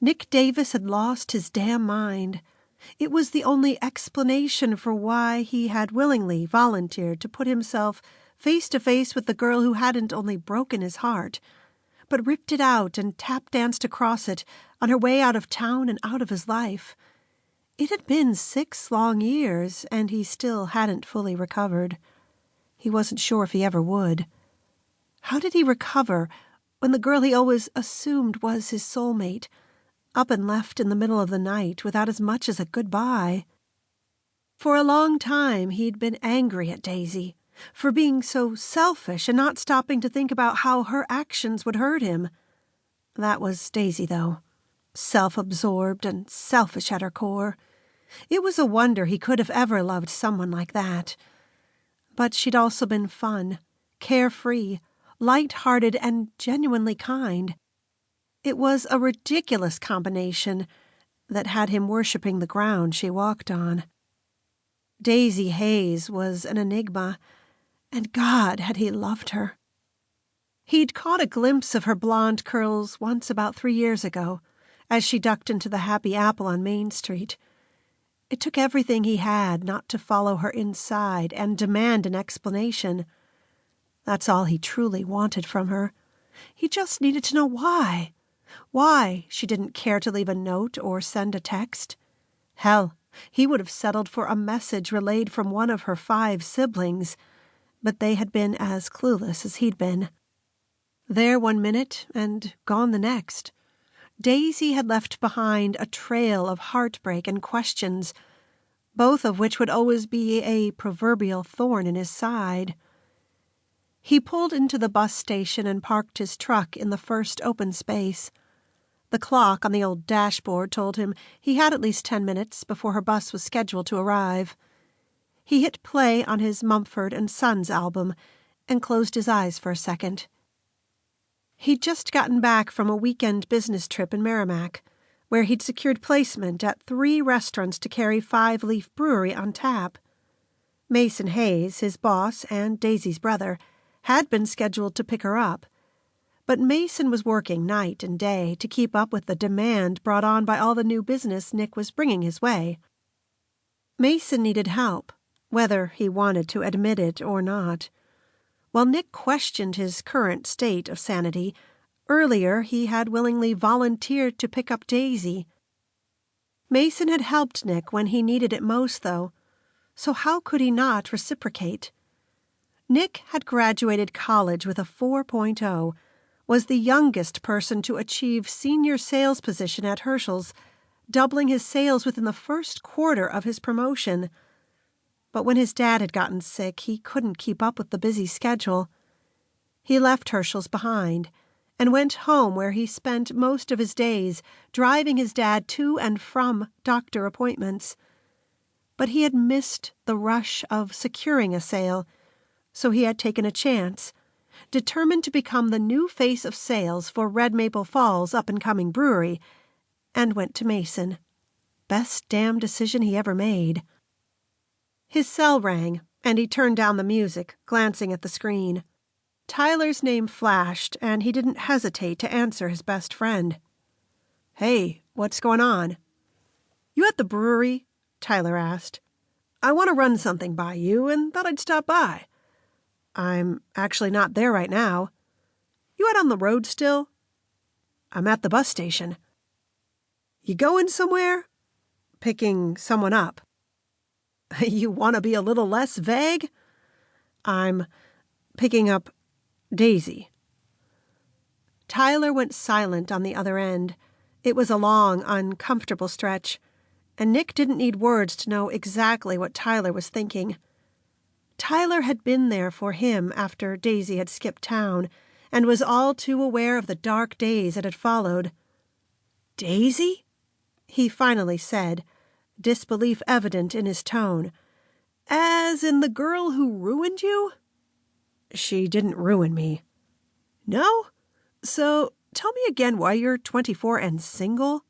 Nick Davis had lost his damn mind. It was the only explanation for why he had willingly volunteered to put himself face to face with the girl who hadn't only broken his heart, but ripped it out and tap-danced across it on her way out of town and out of his life. It had been 6 long years, and he still hadn't fully recovered. He wasn't sure if he ever would. How did he recover when the girl he always assumed was his soulmate, up and left in the middle of the night without as much as a goodbye? For a long time he'd been angry at Daisy for being so selfish and not stopping to think about how her actions would hurt him. That was Daisy, though. Self-absorbed and selfish at her core. It was a wonder he could have ever loved someone like that. But she'd also been fun, carefree, light-hearted, and genuinely kind. It was a ridiculous combination that had him worshipping the ground she walked on. Daisy Hayes was an enigma, and God, had he loved her. He'd caught a glimpse of her blonde curls once about 3 years ago, as she ducked into the Happy Apple on Main Street. It took everything he had not to follow her inside and demand an explanation. That's all he truly wanted from her. He just needed to know why. Why she didn't care to leave a note or send a text. Hell, he would have settled for a message relayed from one of her 5 siblings, but they had been as clueless as he'd been. There 1 minute and gone the next. Daisy had left behind a trail of heartbreak and questions, both of which would always be a proverbial thorn in his side. He pulled into the bus station and parked his truck in the first open space. The clock on the old dashboard told him he had at least 10 minutes before her bus was scheduled to arrive. He hit play on his Mumford & Sons album and closed his eyes for a second. He'd just gotten back from a weekend business trip in Merrimack, where he'd secured placement at 3 restaurants to carry 5 Leaf Brewery on tap. Mason Hayes, his boss and Daisy's brother, had been scheduled to pick her up, but Mason was working night and day to keep up with the demand brought on by all the new business Nick was bringing his way. Mason needed help, whether he wanted to admit it or not. While Nick questioned his current state of sanity, earlier he had willingly volunteered to pick up Daisy. Mason had helped Nick when he needed it most, though, so how could he not reciprocate? Nick had graduated college with a 4.0, was the youngest person to achieve senior sales position at Herschel's, doubling his sales within the first quarter of his promotion. But when his dad had gotten sick, he couldn't keep up with the busy schedule. He left Herschel's behind and went home, where he spent most of his days driving his dad to and from doctor appointments. But he had missed the rush of securing a sale, so he had taken a chance, determined to become the new face of sales for Red Maple Falls' up-and-coming brewery, and went to Mason. Best damn decision he ever made. His cell rang, and he turned down the music, glancing at the screen. Tyler's name flashed, and he didn't hesitate to answer his best friend. "Hey, what's going on?" "You at the brewery?" Tyler asked. "I want to run something by you, and thought I'd stop by." "I'm actually not there right now." "You out on the road still?" "I'm at the bus station." "You going somewhere?" "Picking someone up." "You want to be a little less vague?" "I'm picking up Daisy." Tyler went silent on the other end. It was a long, uncomfortable stretch, and Nick didn't need words to know exactly what Tyler was thinking. Tyler had been there for him after Daisy had skipped town, and was all too aware of the dark days that had followed. "Daisy?" he finally said, disbelief evident in his tone. "As in the girl who ruined you?" "She didn't ruin me." "No? So tell me again why you're 24 and single."